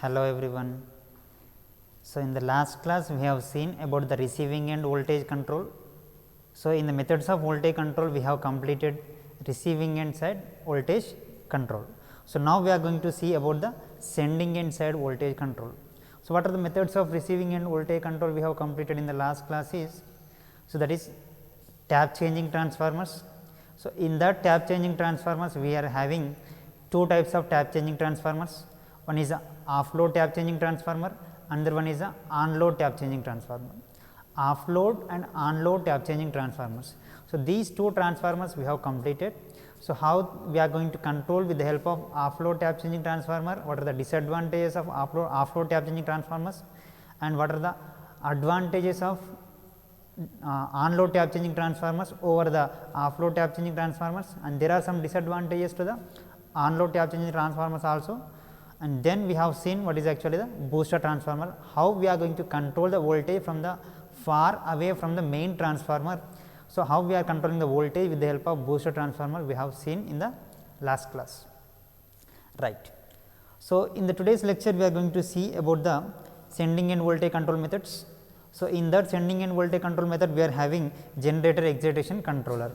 Hello everyone. So, in the last class we have seen about the receiving end voltage control. So, in the methods of voltage control we have completed receiving end side voltage control. So, now we are going to see about the sending end side voltage control. So, what are the methods of receiving end voltage control we have completed in the last class is, so that is tap changing transformers. So, in that tap changing transformers we are having two types of tap changing transformers. One is a off load tap changing transformer, another one is a on load tap changing transformer. Off load and on load tap changing transformers. So, these two transformers we have completed. So, how we are going to control with the help of off load tap changing transformer, what are the disadvantages of off load tap changing transformers and what are the advantages of on load tap changing transformers over the off load tap changing transformers, and there are some disadvantages to the on load tap changing transformers also. And then we have seen what is actually the booster transformer, how we are going to control the voltage from the far away from the main transformer. So, how we are controlling the voltage with the help of booster transformer we have seen in the last class, right. So, in the today's lecture we are going to see about the sending end voltage control methods. So, in that sending end voltage control method we are having generator excitation controller.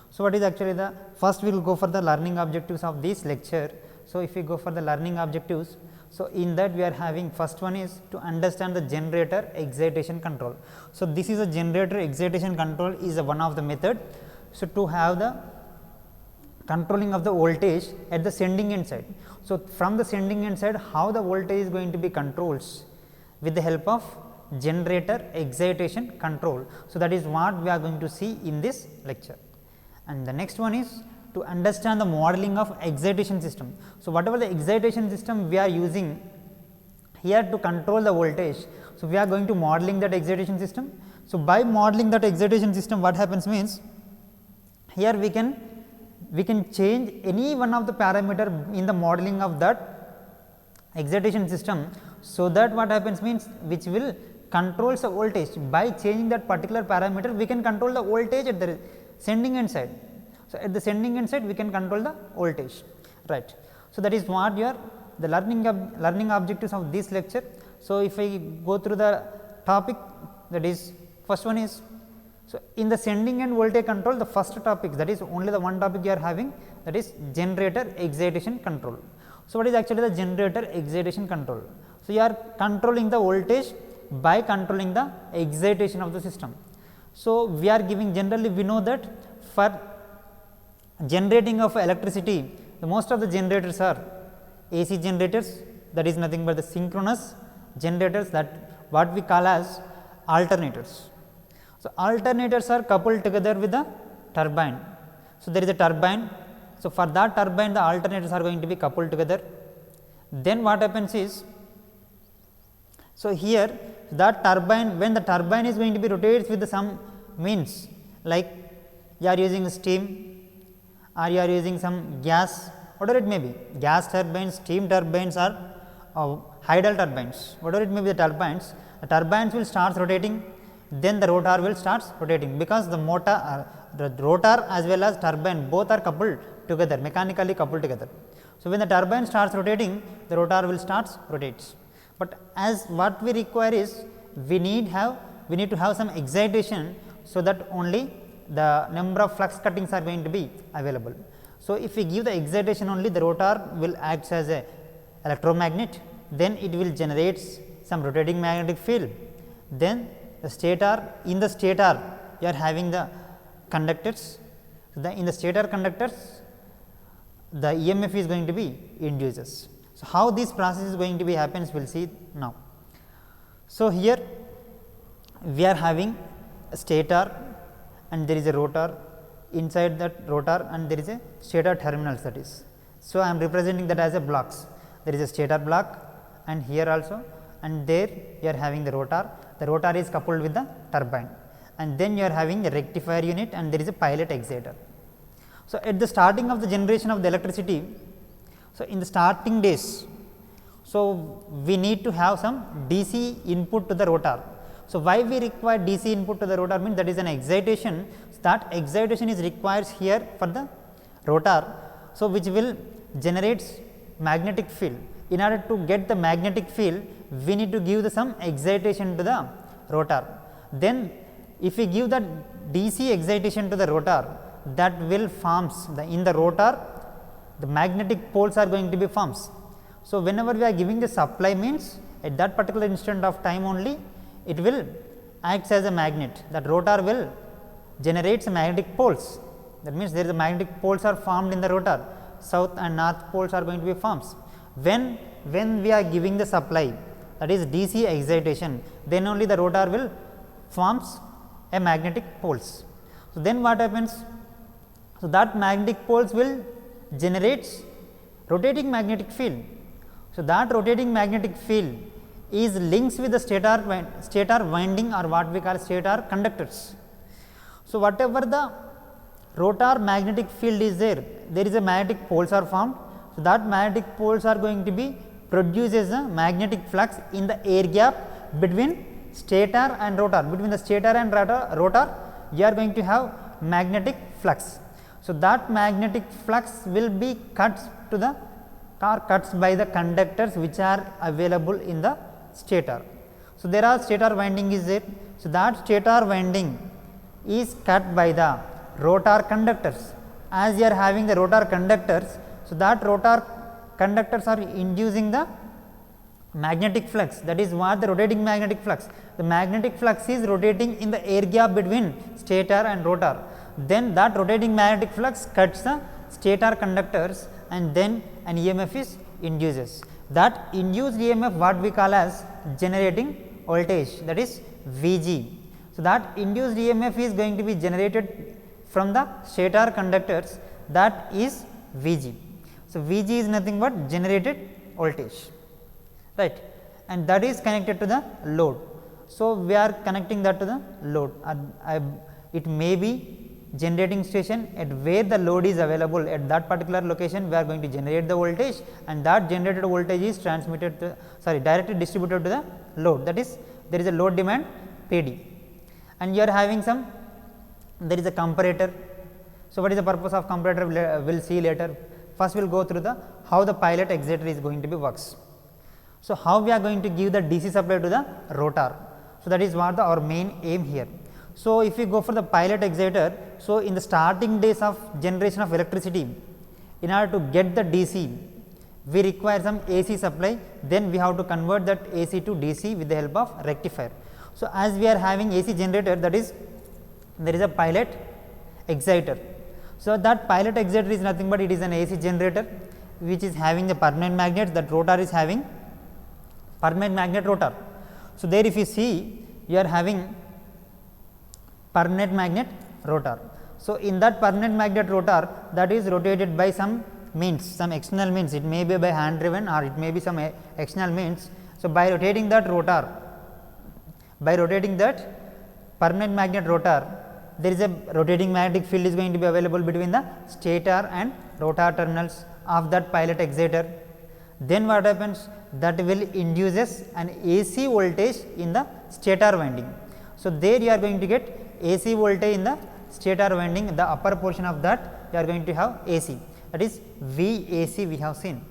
So, what is actually the first we will go for the learning objectives of this lecture. So, if we go for the learning objectives, so in that we are having first one is to understand the generator excitation control. So, this is a generator excitation control is a one of the method. So, to have the controlling of the voltage at the sending end side. So, from the sending end side how the voltage is going to be controlled with the help of generator excitation control. So, that is what we are going to see in this lecture. And the next one is to understand the modeling of excitation system. So, whatever the excitation system we are using here to control the voltage. So, we are going to modeling that excitation system. So, by modeling that excitation system what happens means, here we can change any one of the parameter in the modeling of that excitation system. So, that what happens means which will controls the voltage. By changing that particular parameter we can control the voltage at the sending end side. So, at the sending end side we can control the voltage, right. So, that is what your the learning objectives of this lecture. So, if I go through the topic, that is first one is, so in the sending end voltage control the first topic, that is only the one topic you are having, that is generator excitation control. So, what is actually the generator excitation control? So, you are controlling the voltage by controlling the excitation of the system. So, we are giving generally we know that for generating of electricity, the most of the generators are AC generators, that is nothing but the synchronous generators, that what we call as alternators. So, alternators are coupled together with the turbine. So, there is a turbine. So, for that turbine the alternators are going to be coupled together. Then what happens is, so here that turbine, when the turbine is going to be rotates with some means, like you are using steam or you are using some gas, whatever it may be, gas turbines, steam turbines or hydel turbines, whatever it may be the turbines will start rotating, then the rotor will start rotating, because the motor the rotor as well as turbine both are coupled together, mechanically coupled together. So, when the turbine starts rotating, the rotor will start rotates, but as what we require is we need to have some excitation, so that only the number of flux cuttings are going to be available. So, if we give the excitation only, the rotor will act as a electromagnet, then it will generate some rotating magnetic field. Then the stator, in the stator you are having the conductors, in the stator conductors the EMF is going to be induces. So, how this process is going to be happens we will see now. So, here we are having a stator and there is a rotor, inside that rotor and there is a stator terminals, that is. So, I am representing that as a blocks, there is a stator block and here also, and there you are having the rotor is coupled with the turbine, and then you are having a rectifier unit and there is a pilot exciter. So, at the starting of the generation of the electricity, so in the starting days, so we need to have some DC input to the rotor. So, why we require DC input to the rotor means that is an excitation, that excitation is required here for the rotor. So, which will generates magnetic field, in order to get the magnetic field, we need to give some excitation to the rotor. Then if we give the DC excitation to the rotor, that will forms in the rotor, the magnetic poles are going to be forms. So, whenever we are giving the supply means, at that particular instant of time only, it will acts as a magnet, that rotor will generate some magnetic poles. That means, there is a magnetic poles are formed in the rotor, south and north poles are going to be forms. When we are giving the supply, that is DC excitation, then only the rotor will forms a magnetic poles. So, then what happens? So, that magnetic poles will generates rotating magnetic field. So, that rotating magnetic field is links with the stator winding, or what we call stator conductors. So, whatever the rotor magnetic field is there is a magnetic poles are formed. So, that magnetic poles are going to be produces a magnetic flux in the air gap between stator and rotor. Between the stator and rotor, you are going to have magnetic flux. So, that magnetic flux will be cuts by the conductors which are available in the stator. So, there are stator winding is there. So, that stator winding is cut by the rotor conductors. As you are having the rotor conductors, so that rotor conductors are inducing the magnetic flux, that is what the rotating magnetic flux. The magnetic flux is rotating in the air gap between stator and rotor. Then that rotating magnetic flux cuts the stator conductors, and then an EMF is induces. That induced EMF what we call as generating voltage, that is Vg. So, that induced EMF is going to be generated from the stator conductors, that is Vg. So, Vg is nothing but generated voltage, right, and that is connected to the load. So, we are connecting that to the load. It may be generating station at where the load is available, at that particular location we are going to generate the voltage, and that generated voltage is transmitted to directly distributed to the load, that is there is a load demand PD, and you are having some, there is a comparator. So, what is the purpose of comparator we will see later. First we will go through the how the pilot exciter is going to be works. So, how we are going to give the DC supply to the rotor. So, that is what our main aim here. So, if we go for the pilot exciter, so in the starting days of generation of electricity, in order to get the DC, we require some AC supply, then we have to convert that AC to DC with the help of rectifier. So, as we are having AC generator, that is there is a pilot exciter. So, that pilot exciter is nothing but it is an AC generator which is having the permanent magnet, that rotor is having permanent magnet rotor. So, there if you see, you are having permanent magnet rotor. So, in that permanent magnet rotor, that is rotated by some means, some external means, it may be by hand driven or it may be some external means. So, by rotating that rotor, by rotating that permanent magnet rotor, there is a rotating magnetic field is going to be available between the stator and rotor terminals of that pilot exciter. Then what happens? That will induces an AC voltage in the stator winding. So, there you are going to get AC voltage in the stator winding, the upper portion of that you are going to have AC, that is VAC we have seen.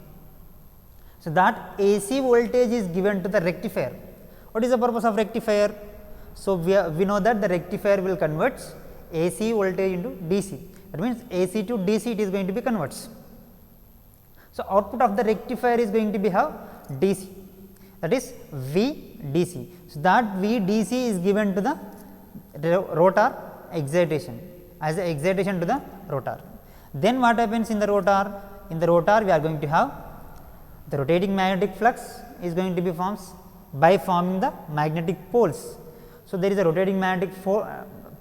So, that AC voltage is given to the rectifier. What is the purpose of rectifier? So, we know that the rectifier will convert AC voltage into DC, that means AC to DC it is going to be converts. So, output of the rectifier is going to be have DC, that is VDC. So, that VDC is given to the rotor excitation as a excitation to the rotor. Then what happens in the rotor? In the rotor we are going to have the rotating magnetic flux is going to be forms by forming the magnetic poles. So, there is a rotating magnetic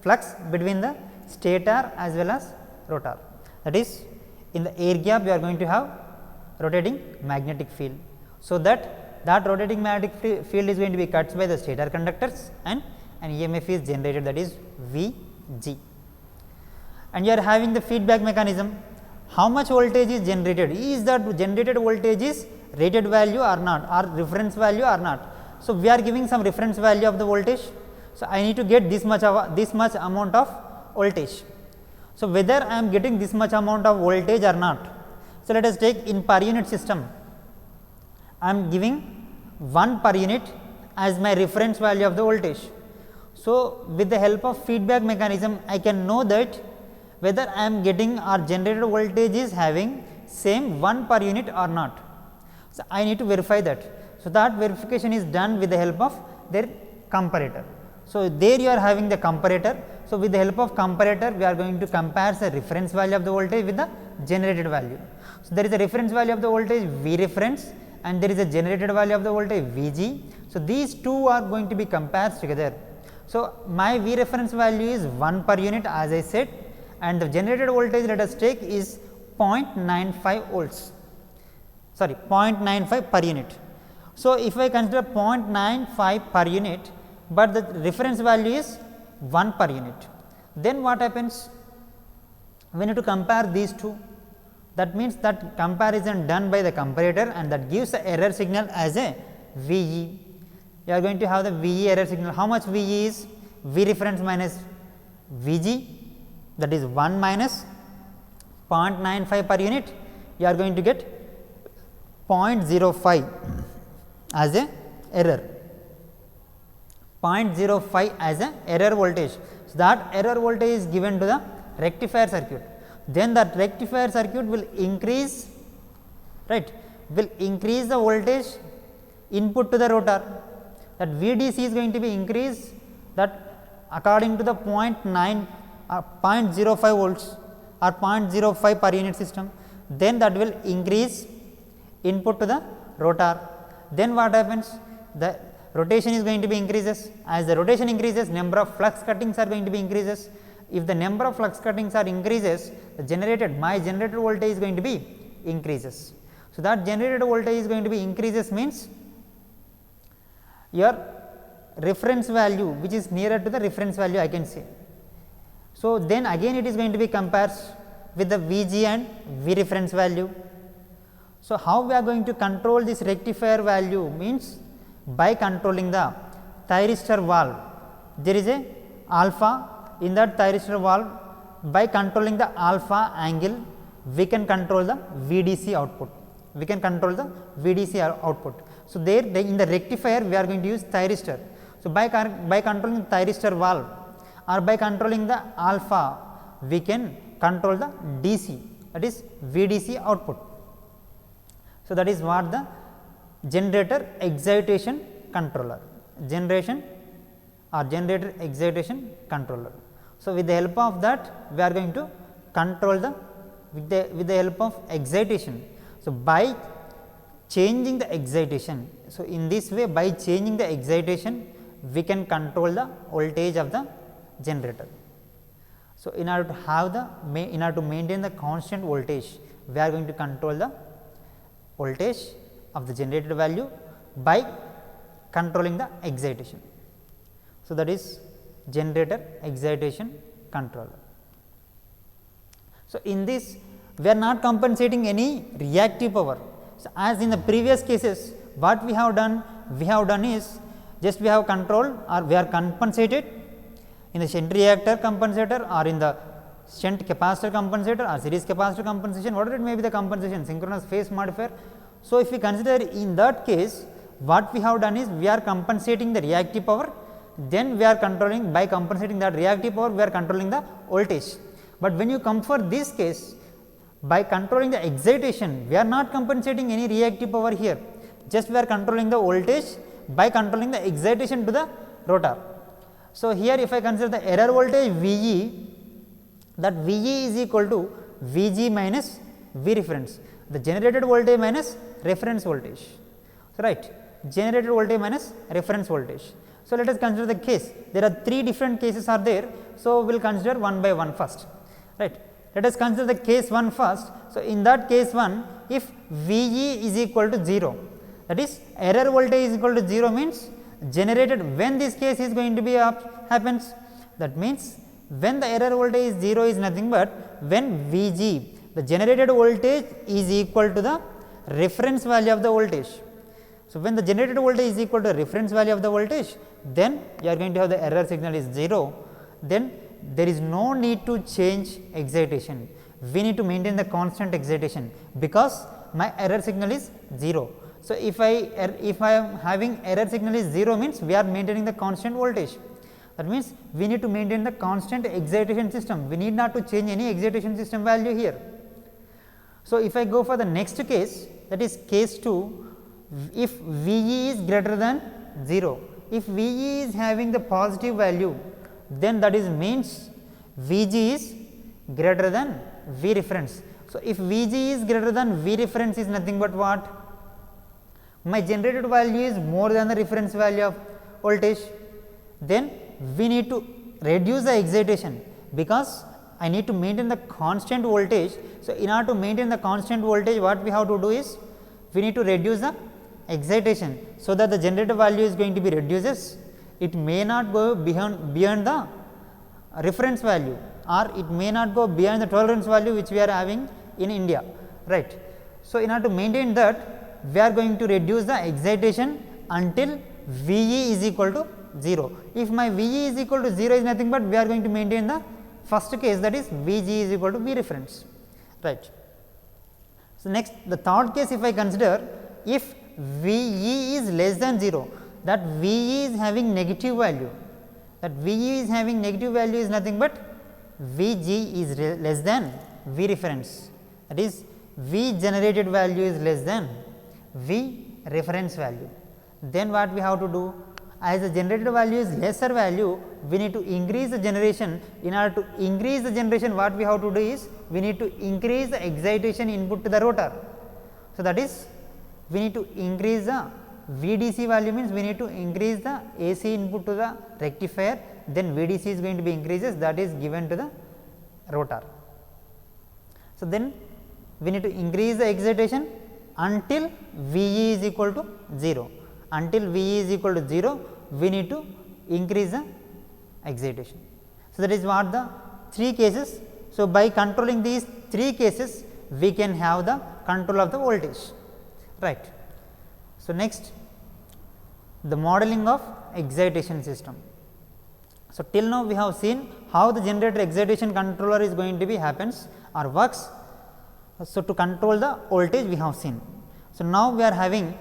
flux between the stator as well as rotor, that is in the air gap we are going to have rotating magnetic field. So, that rotating magnetic field is going to be cut by the stator conductors and an EMF is generated, that is Vg, and you are having the feedback mechanism. How much voltage is generated? Is that generated voltage is rated value or not, or reference value or not? So, we are giving some reference value of the voltage. So, I need to get this much amount of voltage. So, whether I am getting this much amount of voltage or not. So, let us take in per unit system, I am giving 1 per unit as my reference value of the voltage. So, with the help of feedback mechanism, I can know that whether I am getting or generated voltage is having same 1 per unit or not. So, I need to verify that. So, that verification is done with the help of their comparator. So, there you are having the comparator. So, with the help of comparator, we are going to compare the reference value of the voltage with the generated value. So, there is a reference value of the voltage V reference and there is a generated value of the voltage V g. So, these two are going to be compared together. So, my V reference value is 1 per unit as I said, and the generated voltage let us take is 0.95 volts, sorry 0.95 per unit. So, if I consider 0.95 per unit, but the reference value is 1 per unit, then what happens? We need to compare these two. That means that comparison done by the comparator and that gives the error signal as a V e. You are going to have the V e error signal. How much V e is? V reference minus V g, that is 1 minus 0.95 per unit. You are going to get 0.05 as a error, 0.05 as a error voltage. So, that error voltage is given to the rectifier circuit. Then that rectifier circuit will increase, right, will increase the voltage input to the rotor. That VDC is going to be increased, that according to the 0.05 volts or 0.05 per unit system. Then that will increase input to the rotor. Then what happens? The rotation is going to be increases. As the rotation increases, number of flux cuttings are going to be increases. If the number of flux cuttings are increases, the my generated voltage is going to be increases. So, that generated voltage is going to be increases means your reference value which is nearer to the reference value I can say. So, then again it is going to be compared with the V g and V reference value. So, how we are going to control this rectifier value means by controlling the thyristor valve. There is a alpha in that thyristor valve. By controlling the alpha angle, we can control the VDC output. We can control the VDC output. So, there in the rectifier we are going to use thyristor. So, by controlling the thyristor valve or by controlling the alpha, we can control the DC, that is VDC output. So, that is what the generator excitation controller, generation or generator excitation controller. So, with the help of that we are going to control the with the help of excitation. So, by changing the excitation. So, in this way by changing the excitation we can control the voltage of the generator. So, in order to have the in order to maintain the constant voltage, we are going to control the voltage of the generated value by controlling the excitation. So, that is generator excitation controller. So, in this we are not compensating any reactive power. So, as in the previous cases what we have done is just we have controlled or we are compensated in the shunt reactor compensator or in the shunt capacitor compensator or series capacitor compensation, whatever it may be the compensation, synchronous phase modifier. So, if we consider in that case what we have done is we are compensating the reactive power, then we are controlling by compensating that reactive power we are controlling the voltage. But when you come for this case by controlling the excitation, we are not compensating any reactive power here, just we are controlling the voltage by controlling the excitation to the rotor. So, here if I consider the error voltage V e, that V e is equal to V g minus V reference, the generated voltage minus reference voltage, so, right, generated voltage minus reference voltage. So, let us consider the case. There are 3 different cases are there. So, we will consider one by one first, right. Let us consider the case 1 first. So, in that case 1, if V e is equal to 0, that is error voltage is equal to 0 means generated when this case is going to be happens, that means when the error voltage is 0 is nothing but when V g, the generated voltage is equal to the reference value of the voltage. So, when the generated voltage is equal to reference value of the voltage, then you are going to have the error signal is 0, then there is no need to change excitation. We need to maintain the constant excitation because my error signal is 0. So, if I am having error signal is 0 means we are maintaining the constant voltage. That means, we need to maintain the constant excitation system, we need not to change any excitation system value here. So, if I go for the next case, that is case 2, if V e is greater than 0, if V e is having the positive value, then that is means V g is greater than V reference. So, if V g is greater than V reference is nothing but what? My generated value is more than the reference value of voltage, then we need to reduce the excitation, because I need to maintain the constant voltage. So, in order to maintain the constant voltage, what we have to do is we need to reduce the excitation, so that the generated value is going to be reduces. It may not go beyond the reference value, or it may not go beyond the tolerance value which we are having in India, right. So, in order to maintain that, we are going to reduce the excitation until V e is equal to 0. If my V e is equal to 0 is nothing but we are going to maintain the first case, that is V g is equal to V reference, right. So, next the third case, if I consider, if V e is less than 0, that V e is having negative value, that V e is having negative value is nothing but V g is less than V reference, that is V generated value is less than V reference value. Then what we have to do? As the generated value is lesser value, we need to increase the generation. In order to increase the generation, what we have to do is we need to increase the excitation input to the rotor. So, that is we need to increase the VDC value, means we need to increase the AC input to the rectifier, then VDC is going to be increases, that is given to the rotor. So, then we need to increase the excitation until V e is equal to 0. Until V e is equal to 0, we need to increase the excitation. So, that is what the 3 cases. So, by controlling these 3 cases, we can have the control of the voltage, right. So, next the modeling of excitation system. So, till now we have seen how the generator excitation controller is going to be happens or works. So, to control the voltage we have seen. So, now we are having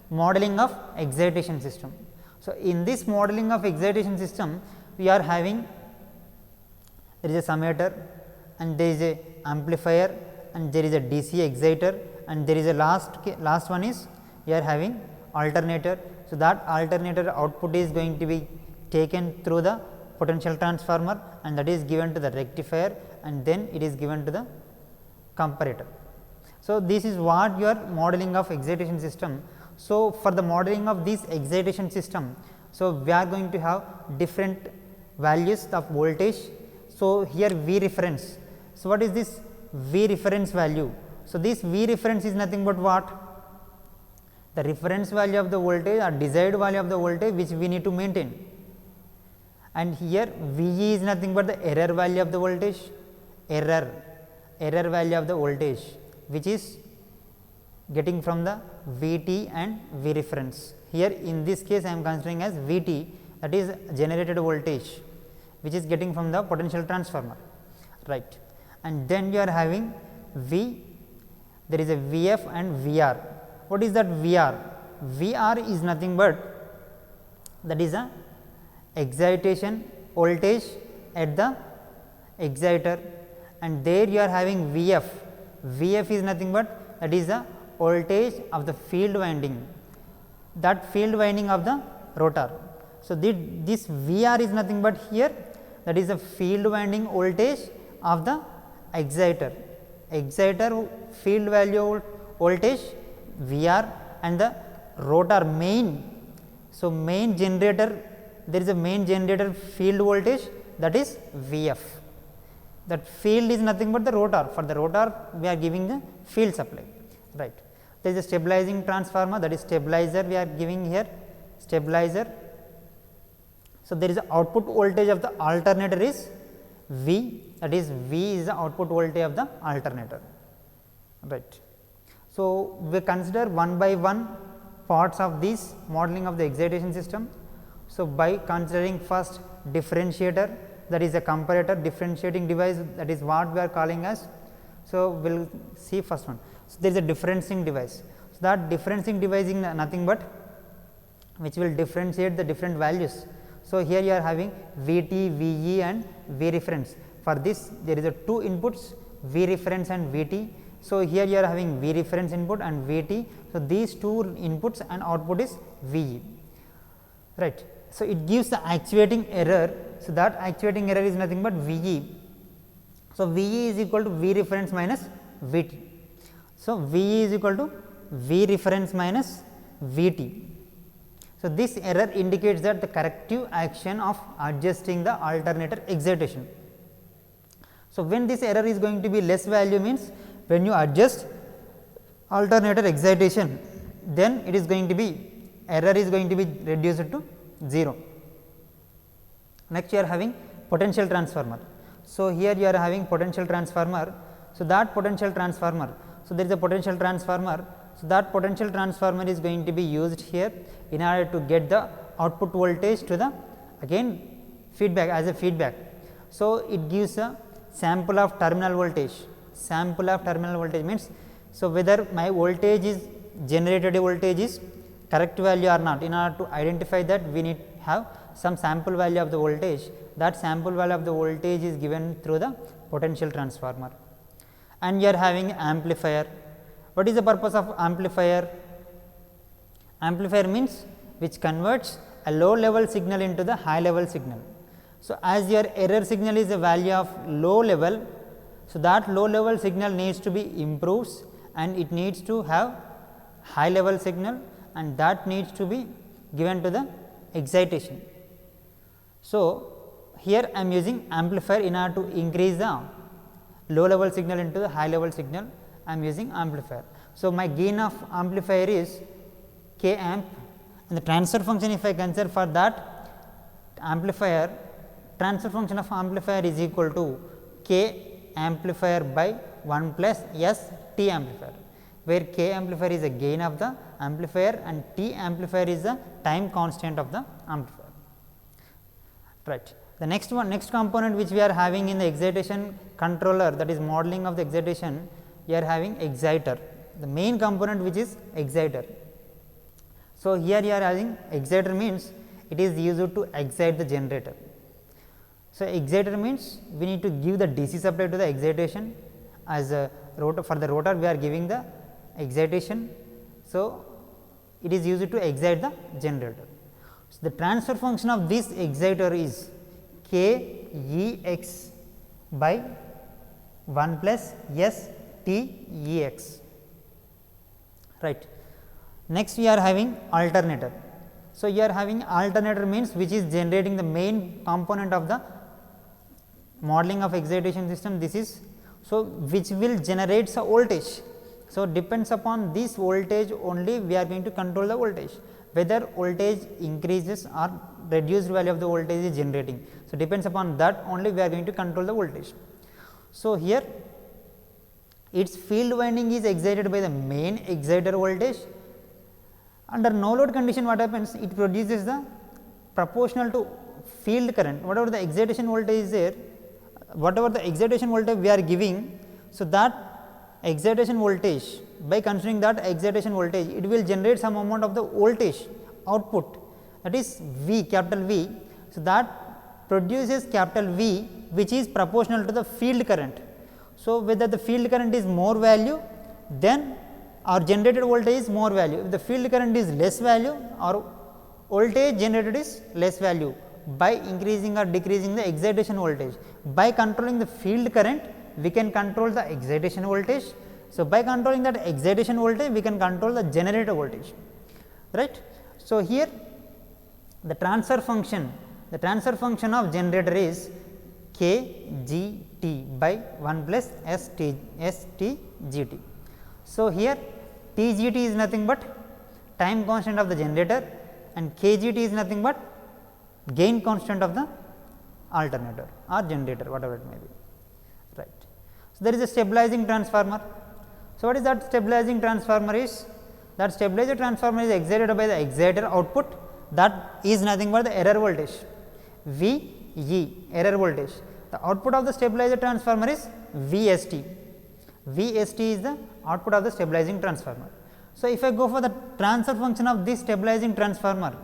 modeling of excitation system. So, in this modeling of excitation system, we are having, there is a summation and there is a amplifier and there is a DC exciter and there is a last one is we are having alternator. So, that alternator output is going to be taken through the potential transformer and that is given to the rectifier and then it is given to the comparator. So, this is what your modeling of excitation system. So, for the modeling of this excitation system, so we are going to have different values of voltage. So, here V reference. So, what is this V reference value? So, this V reference is nothing but what? The reference value of the voltage or desired value of the voltage which we need to maintain. And here V e is nothing but the error value of the voltage, error value of the voltage which is getting from the V t and V reference. Here in this case I am considering as V t, that is generated voltage which is getting from the potential transformer, right. And then you are having V, there is a V f and V r. What is that V r? V r is nothing but that is a excitation voltage at the exciter and there you are having V f. V f is nothing but that is the voltage of the field winding, that field winding of the rotor. So, this V r is nothing but here that is the field winding voltage of the exciter field value voltage V r and the rotor main. So, main generator, there is a main generator field voltage that is V f. That field is nothing but the rotor. For the rotor we are giving the field supply, right. There is a stabilizing transformer, that is stabilizer we are giving here, stabilizer. So, there is a output voltage of the alternator is V, that is V is the output voltage of the alternator, right. So, we consider one by one parts of this modeling of the excitation system. So, by considering first differentiator, that is a comparator differentiating device, that is what we are calling as. So, we will see first one. So, there is a differencing device. So, that differentiating device is nothing but which will differentiate the different values. So, here you are having V t, V e and V reference. For this there is a two inputs V reference and V t. So, here you are having V reference input and V t. So, these two inputs and output is V e, right. So, it gives the actuating error. So, that actuating error is nothing but V e. So, V e is equal to V reference minus V t. So, V e is equal to V reference minus V t. So, this error indicates that the corrective action of adjusting the alternator excitation. So, when this error is going to be less value means when you adjust alternator excitation, then it is going to be error is going to be reduced to 0. Next you are having potential transformer. So, here you are having potential transformer. So, that potential transformer. So, there is a potential transformer. So, that potential transformer is going to be used here in order to get the output voltage to the again feedback as a feedback. So, it gives a sample of terminal voltage. Sample of terminal voltage means, so whether my voltage is generated voltage is correct value or not. In order to identify that, we need have some sample value of the voltage. That sample value of the voltage is given through the potential transformer. And you are having amplifier. What is the purpose of amplifier? Amplifier means which converts a low level signal into the high level signal. So, as your error signal is a value of low level, so that low level signal needs to be improved and it needs to have high level signal and that needs to be given to the excitation. So, here I am using amplifier in order to increase the low level signal into the high level signal. I am using amplifier. So, my gain of amplifier is k amp and the transfer function, if I consider for that amplifier, transfer function of amplifier is equal to k amplifier by 1 plus S t amplifier, where k amplifier is the gain of the amplifier and t amplifier is the time constant of the amplifier, right. The next component which we are having in the excitation controller, that is modeling of the excitation, you are having exciter, the main component which is exciter. So, here you are having exciter means it is used to excite the generator. So, exciter means we need to give the DC supply to the excitation as a rotor. For the rotor we are giving the excitation. So, it is used to excite the generator. So, the transfer function of this exciter is k E x by 1 plus S t E x, right. Next we are having alternator. So, you are having alternator means which is generating the main component of the modeling of excitation system. This is so which will generate a voltage. So, depends upon this voltage only we are going to control the voltage, whether voltage increases or reduced value of the voltage is generating. So, depends upon that only we are going to control the voltage. So, here its field winding is excited by the main exciter voltage. Under no load condition what happens, it produces the proportional to field current, whatever the excitation voltage is there, whatever the excitation voltage we are giving. So, that excitation voltage, by considering that excitation voltage, it will generate some amount of the voltage output, that is V, capital V. So, that produces capital V which is proportional to the field current. So, whether the field current is more value, then our generated voltage is more value. If the field current is less value, our voltage generated is less value. By increasing or decreasing the excitation voltage, by controlling the field current, we can control the excitation voltage. So, by controlling that excitation voltage, we can control the generator voltage, right. So, here the transfer function of generator is k g t by 1 plus S t g t. So, here T g t is nothing but time constant of the generator and k g t is nothing but gain constant of the alternator or generator, whatever it may be, right. So, there is a stabilizing transformer. So, what is that stabilizing transformer is? That stabilizer transformer is excited by the exciter output, that is nothing but the error voltage V e, error voltage. The output of the stabilizer transformer is V s t. V s t is the output of the stabilizing transformer. So, if I go for the transfer function of this stabilizing transformer,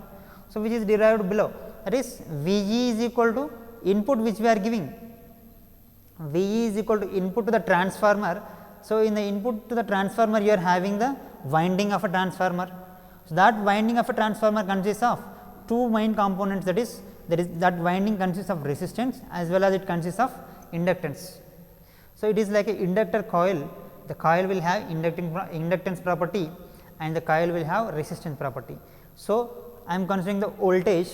so which is derived below, that is V e is equal to input which we are giving, V e is equal to input to the transformer. So, in the input to the transformer you are having the winding of a transformer. So, that winding of a transformer consists of two main components, that is that winding consists of resistance as well as it consists of inductance. So, it is like a inductor coil, the coil will have inductance property and the coil will have resistance property. So, I am considering the voltage.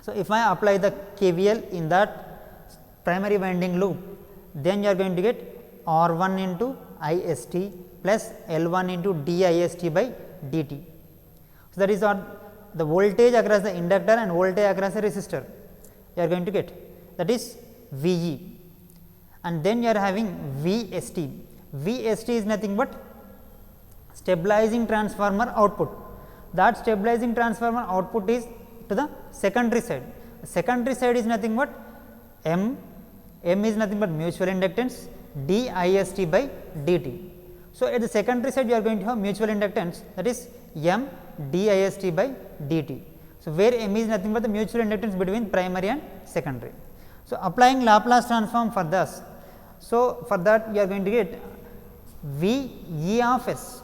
So, if I apply the KVL in that primary winding loop, then you are going to get R 1 into I s t plus L 1 into d I s t by dt. So, that is what the voltage across the inductor and voltage across the resistor you are going to get, that is V e, and then you are having V s t. V s t is nothing but stabilizing transformer output. That stabilizing transformer output is to the secondary side. The secondary side is nothing but M is nothing but mutual inductance d I s t by dt. So, at the secondary side you are going to have mutual inductance, that is M d I s t by dt. So, where M is nothing but the mutual inductance between primary and secondary. So, applying Laplace transform for this. So, for that you are going to get V e of s.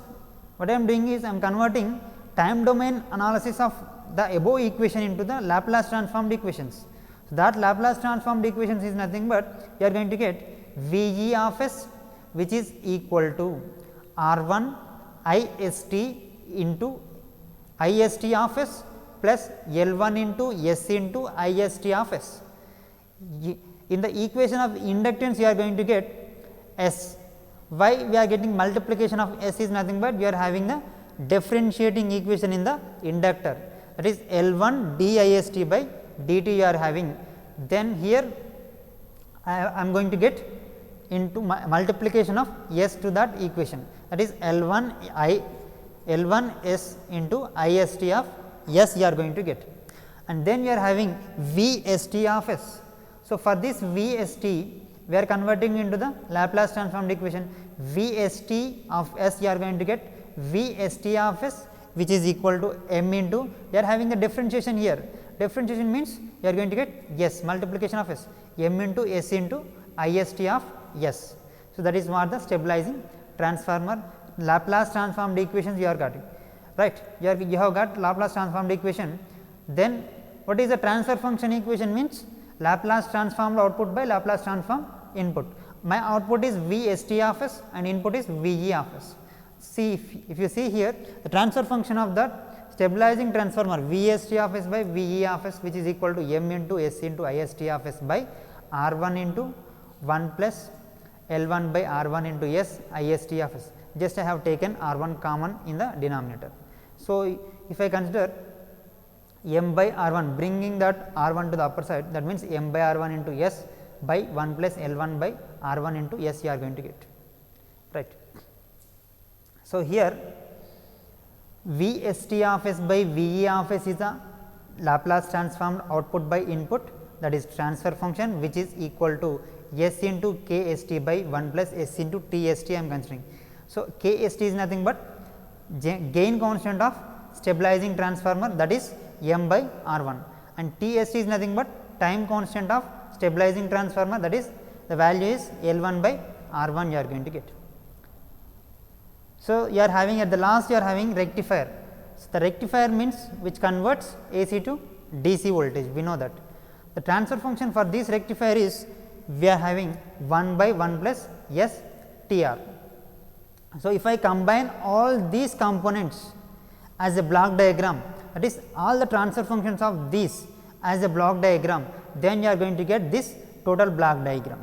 What I am doing is I am converting time domain analysis of the above equation into the Laplace transformed equations. So, that Laplace transformed equations is nothing but you are going to get V e of s, which is equal to R 1 I s t into I s t of s plus L 1 into s into I s t of s. In the equation of inductance you are going to get s. Why we are getting multiplication of s is nothing but we are having the differentiating equation in the inductor, that is L 1 d I s t by dt you are having. Then here I am going to get into multiplication of s to that equation, that is L 1 s into I s t of s you are going to get, and then you are having V s t of s. So, for this V s t we are converting into the Laplace transformed equation. V s t of s you are going to get V s t of s, which is equal to m into, you are having the differentiation here. Differentiation means you are going to get s, multiplication of s, m into s into I s t of s. So, that is what the stabilizing transformer Laplace transformed equations you are getting, right. You have got Laplace transformed equation. Then what is the transfer function equation means? Laplace transformed output by Laplace transform input. My output is V s t of s and input is V e of s. See, if you see here, the transfer function of that stabilizing transformer V s t of s by V e of s, which is equal to m into s into I s t of s by R 1 into 1 plus L 1 by R 1 into s I s t of s. Just I have taken R 1 common in the denominator. So, if I consider m by R 1, bringing that R 1 to the upper side, that means m by R 1 into s by 1 plus L 1 by R 1 into s you are going to get, right. So, here V s t of s by V e of s is a Laplace transformed output by input, that is transfer function, which is equal to s into k s t by 1 plus s into t s t I am considering. So, k s t is nothing but gain constant of stabilizing transformer, that is m by R 1, and t s t is nothing but time constant of stabilizing transformer, that is the value is L 1 by R 1 you are going to get. So, you are having at the last you are having rectifier. So, the rectifier means which converts AC to DC voltage, we know that. The transfer function for this rectifier is we are having 1 by 1 plus S T R. So, if I combine all these components as a block diagram, that is all the transfer functions of these as a block diagram, then you are going to get this total block diagram.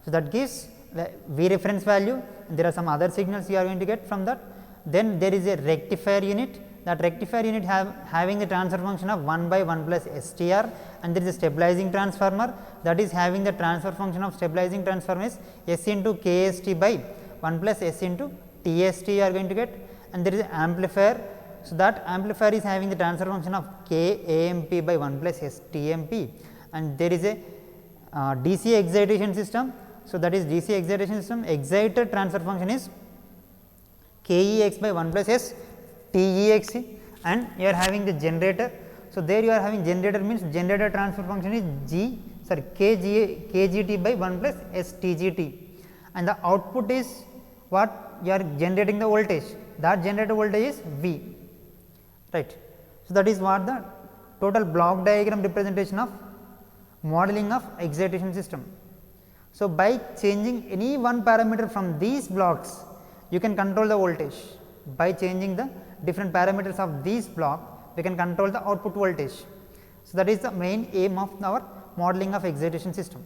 So, that gives the V reference value, and there are some other signals you are going to get from that. Then there is a rectifier unit, that rectifier unit having the transfer function of 1 by 1 plus STR, and there is a stabilizing transformer that is having the transfer function of stabilizing transformer is S into KST by 1 plus S into TST you are going to get, and there is an amplifier. So, that amplifier is having the transfer function of KAMP by 1 plus STMP, and there is a DC excitation system. So, that is DC excitation system, excited transfer function is Kex by 1 plus S Tex, and you are having the generator. So, there you are having generator means generator transfer function is Kgt by 1 plus S Tgt, and the output is what you are generating the voltage, that generator voltage is V, right. So, that is what the total block diagram representation of modeling of excitation system. So, by changing any one parameter from these blocks, you can control the voltage. By changing the different parameters of these block, we can control the output voltage. So, that is the main aim of our modeling of excitation system,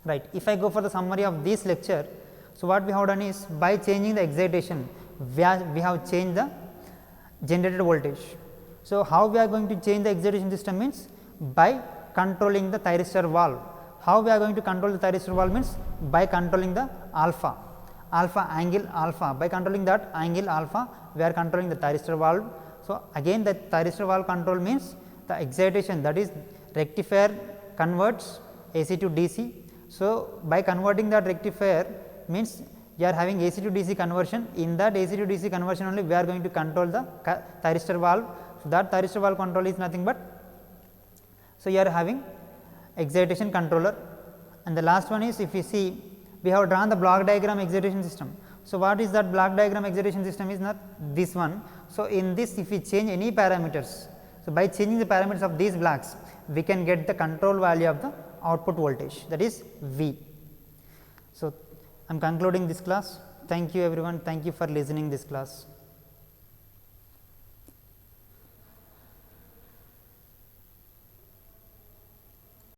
right. If I go for the summary of this lecture, so what we have done is, by changing the excitation, we have changed the generated voltage. So, how we are going to change the excitation system means by controlling the thyristor valve. How we are going to control the thyristor valve means by controlling the alpha angle alpha. By controlling that angle alpha, we are controlling the thyristor valve. So, again the thyristor valve control means the excitation, that is rectifier converts AC to DC. So, by converting that rectifier means you are having AC to DC conversion. In that AC to DC conversion only we are going to control the thyristor valve. So, that thyristor valve control is nothing but, so you are having excitation controller. And the last one is, if you see, we have drawn the block diagram excitation system. So, what is that block diagram excitation system is not this one. So, in this if we change any parameters, so by changing the parameters of these blocks, we can get the control value of the output voltage, that is V. So, I am concluding this class. Thank you everyone, thank you for listening this class.